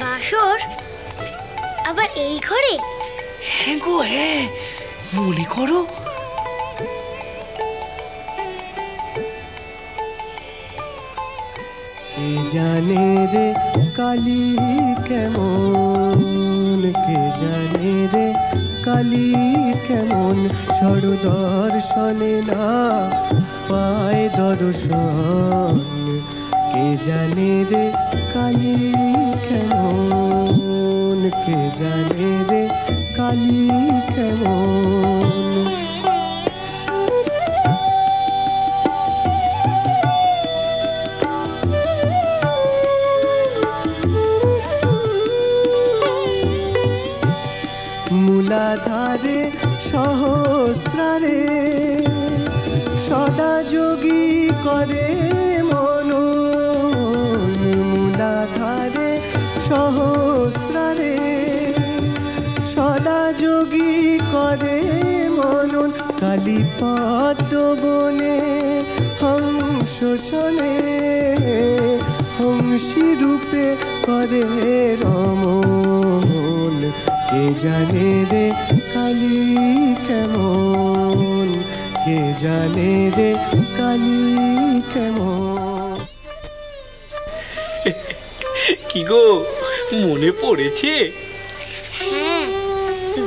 বাসর আবার এই ঘরে? হ্যাঁ গো হ্যাঁ, মনে করো। কে জানে রে কালী কেমন, কে জানে রে কালী কেমন, সরদর্শনে না পায় দর্শন। কে জানে রে কালী কেমন, কে জানে রে কালী কেমন। মূলাধারে সহস্রারে সদা যোগী করে মনন, মূলাধারে সহস্রারে সদা যোগী করে মনন। কালীপদ্ম বনে হংস শোনে, হংসী রূপে করে রমন। কে জানে রে কালী কেমন, কে জানে রে কালী কেমন। কি গো মনে পড়েছে? হ্যাঁ,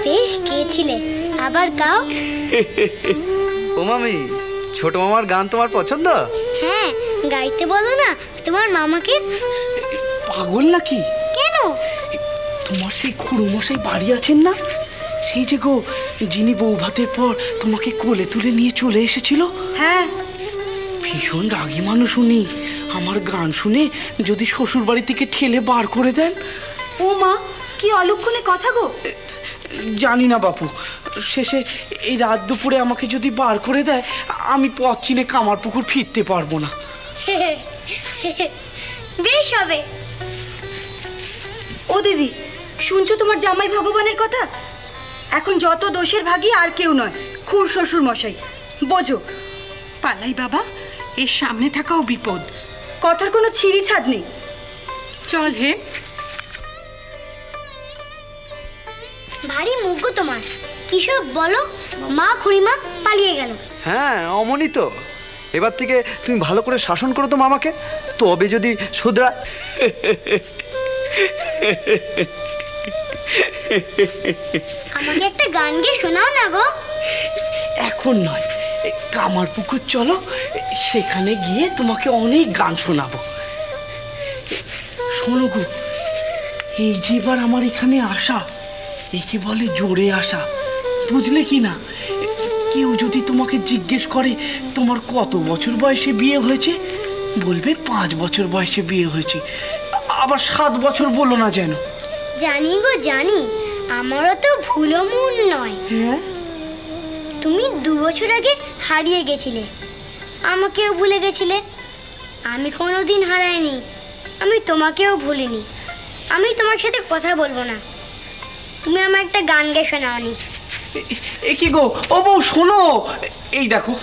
বেশ গেছিলে, আবার গাও। ও মামি, ছোট মামার গান তোমার পছন্দ? হ্যাঁ, গাইতে বলো না তোমার মামাকে। পাগল নাকি? কেন? তোমার সেই খুড়ো মশাই বাড়ি আছেন না, সেই যে গো যিনি বউ ভাতের পর তোমাকে কোলে তুলে নিয়ে চলে এসেছিল। হ্যাঁ, ভীষণ রাগী মানুষ উনি। আমার গান শুনে যদি শ্বশুর বাড়ি থেকে ঠেলে বার করে দেন। ও মা, কি অলক্ষণে কথা গো। জানি না বাপু, শেষে এই রাত দুপুরে আমাকে যদি বার করে দেয়, আমি পথ চিনে কামারপুকুর ফিরতে পারবো না। বেশ হবে। ও দিদি, শুনছো তোমার জামাই ভগবানের কথা? এখন যত দোষের ভাগী আর কেউ নয়, খুড় শ্বশুর মশাই। বোঝো। পালাই বাবা, এর সামনে থাকাও বিপদ। কথার কোনো ছিঁড়ি ছাদ নেই। চল হে। ভারী মুখ তোমার, কিসব বলো? মা খুড়িমা পালিয়ে গেল। হ্যাঁ অমনি তো। এবার থেকে তুমি ভালো করে শাসন করো তো মামাকে, তবে যদি শুধরায়। আমাকে একটা গান গেয়ে শোনাও না গো। এখন নয়, কামারপুকুর চলো, সেখানে গিয়ে তোমাকে অনেক গান শোনাবো। শোনো গো, এই যে এবার আমার এখানে আসা, একে বলে জোরে আসা, বুঝলে কি না? কেউ যদি তোমাকে জিজ্ঞেস করে তোমার কত বছর বয়সে বিয়ে হয়েছে, বলবে 5 বছর বয়সে বিয়ে হয়েছে। আবার 7 বছর বলো না যেন। জানি গো জানি, আমারও তো ভুলো মন নয়। হ্যাঁ, তুমি 2 বছর আগে হারিয়ে গেছিলে, আমাকেও ভুলে গেছিলে। আমি কোনোদিন হারাইনি, আমি তোমাকেও ভুলিনি। আমি তোমার সাথে কথা বলবো না। তুমি আমার একটা গান গেয়ে শোনাওনি। এ কি গো, ও বউ শোনো, এই দেখো,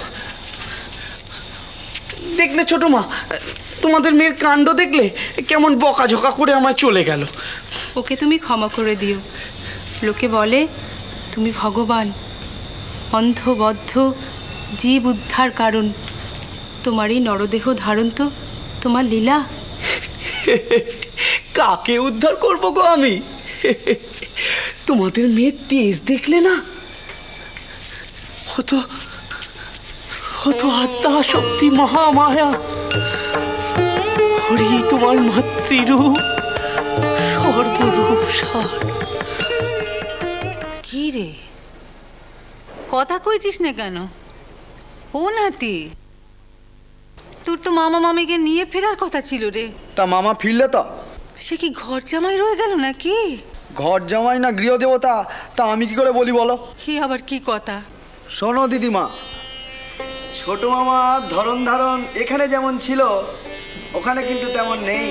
দেখলে ছোট মা, তোমাদের মেয়ের কাণ্ড দেখলে? কেমন বকাঝকা করে আমায় চলে গেল। ওকে তুমি ক্ষমা করে দিও। লোকে বলে তুমি ভগবান, অন্ধবদ্ধ জীব উদ্ধার কারণ। তোমার এই নরদেহ ধারণ তো তোমার লীলা। কাকে উদ্ধার করবো গো আমি? তোমাদের মেয়ের তেজ দেখলে না? হতো আত্মা শক্তি মহামায়া, হরি তোমার মাতৃরূপ, সর্বরূপ সার। কি রে, কথা কইছিস না কেন? ও নাতি, তোর তো মামা মামিকে নিয়ে ফেরার কথা ছিল রে। তা মামা ফিরলে তো? সে কি ঘর জামাই রয়ে গেল নাকি? ঘর জামাই না গৃহদেবতা, তা আমি কি করে বলি বলো? হি আবার কি কথা? শোনো দিদিমা, ছোট মামার ধরন ধারণ এখানে যেমন ছিল ওখানে কিন্তু তেমন নেই।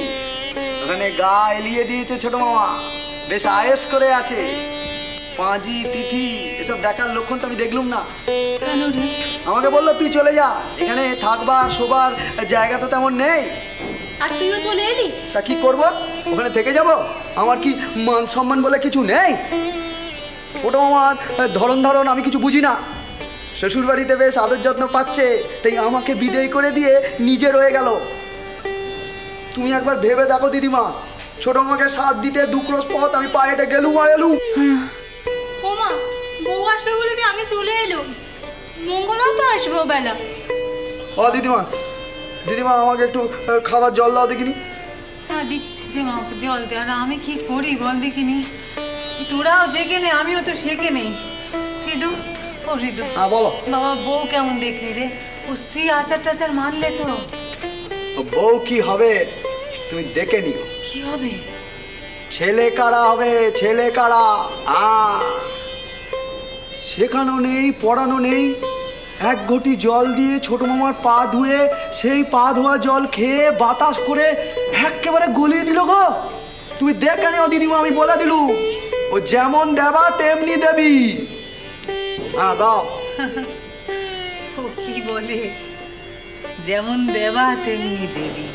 ওখানে গা এলিয়ে দিয়েছে ছোট মামা, বেশ আয়েশ করে আছে। পাঁজি তিথি এসব দেখার লক্ষণ তো আমি দেখলুম না। কেন রে? আমাকে বললো তুই চলে যা, এখানে থাকবার শোবার জায়গা তো তেমন নেই। আর তুইও চলে এলি? তা কি করবো? ওখানে থেকে যাব? আমার কি মান সম্মান বলে কিছু নেই? ছোট মামার ধরন আমি কিছু বুঝি না। শ্বশুর বাড়িতে বেশ আদর যত্ন পাচ্ছে, তাই আমাকে বিদায় করে দিয়ে নিজে রয়ে গেল। তুমি একবার ভেবে দেখো দিদিমা, ছোট মামাকে সাথ দিতে 2 ক্রোশ পথ আমি পায়ে হেঁটে গেলুম আর এলুম। ওমা, বউ আসবে বলে যে আমি চলে এলুম, মঙ্গলাও তো আসবো বেলা। ও দিদিমা, দিদিমা আমাকে একটু খাবার জল দাও দেখিনি। হ্যাঁ দিচ্ছি রে মা, জল দে। আর আমি কি করি বল দেখিনি? তোরাও জেগে নে, আমিও তো সেকে নেই। হৃদু, ও হৃদু, হ্যাঁ বলো। বাবা বউ কেমন দেখলি রে? ও স্ত্রী আচার টাচার মানলে তো? বউ কি হবে তুমি দেখে নিও। কি হবে? ছেলে কারা হবে, ছেলে কারা। শেখানো নেই, পড়ানো নেই, 1 ঘটি জল দিয়ে ছোট মামার পা ধুয়ে সেই পা ধোয়া জল খেয়ে বাতাস করে একেবারে গলিয়ে দিল গো। তুমি দেখে নিও দিদিমা, আমি বলে দিলু, ও যেমন দেবা তেমনি দেবী। হ্যাঁ দাও। ও কি বলে, যেমন দেবা তেমনি দেবী?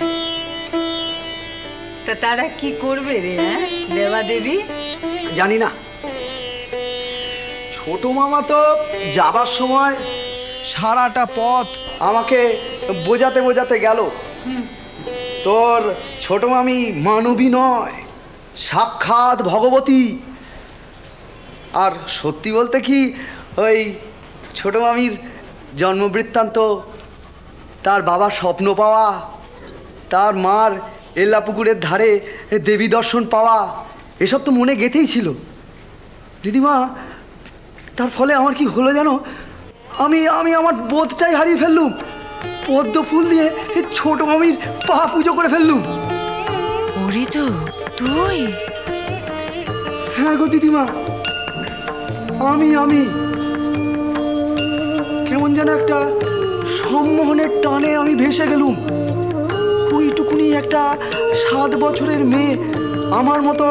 তা তারা কি করবে রে? হ্যাঁ, দেবা দেবী জানি না। ছোট মামা তো যাবার সময় সারাটা পথ আমাকে বোঝাতে বোঝাতে গেল, তোর ছোট মামি মানবী নয়, সাক্ষাৎ ভগবতী। আর সত্যি বলতে কি, ওই ছোট মামির জন্মবৃত্তান্ত, তার বাবার স্বপ্ন পাওয়া, তার মার এল্লা পুকুরের ধারে দেবী দর্শন পাওয়া, এসব তো মনে গেঁথেই ছিল দিদিমা। তার ফলে আমার কি হলো জানো? আমি আমার বোধটাই হারিয়ে ফেললুম। পদ্ম ফুল দিয়ে ছোট মামির পা পুজো করে ফেললুম। ওরে তো তুই? হ্যাঁ গো দিদিমা, আমি কেমন যেন একটা সম্মোহনের টানে আমি ভেসে গেলুম। ওইটুকুনি একটা 7 বছরের মেয়ে আমার মতো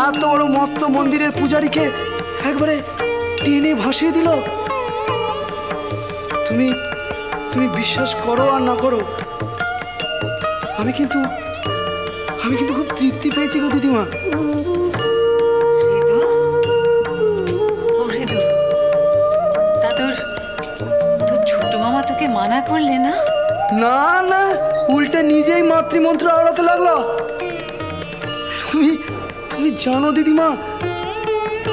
এত বড় মস্ত মন্দিরের পূজারীকে একবারে টেনে ভাসিয়ে দিল। তুমি বিশ্বাস করো আর না করো, আমি কিন্তু খুব তৃপ্তি পেয়েছি গো দিদিমা। হৃদু, ও হৃদু, তা তোর ছোট মামা তোকে মানা করলে না? না না, উল্টে নিজেই মাতৃমন্ত্র আওড়াতে লাগলো। তুমি জানো দিদিমা,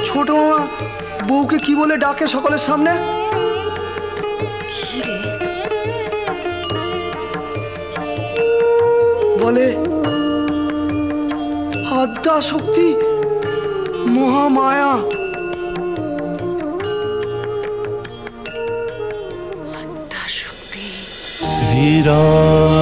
ছোট মামা বউকে কি বলে ডাকে সকলের সামনে? বলে আদ্যা শক্তি মহামায়া। শ্রীরাম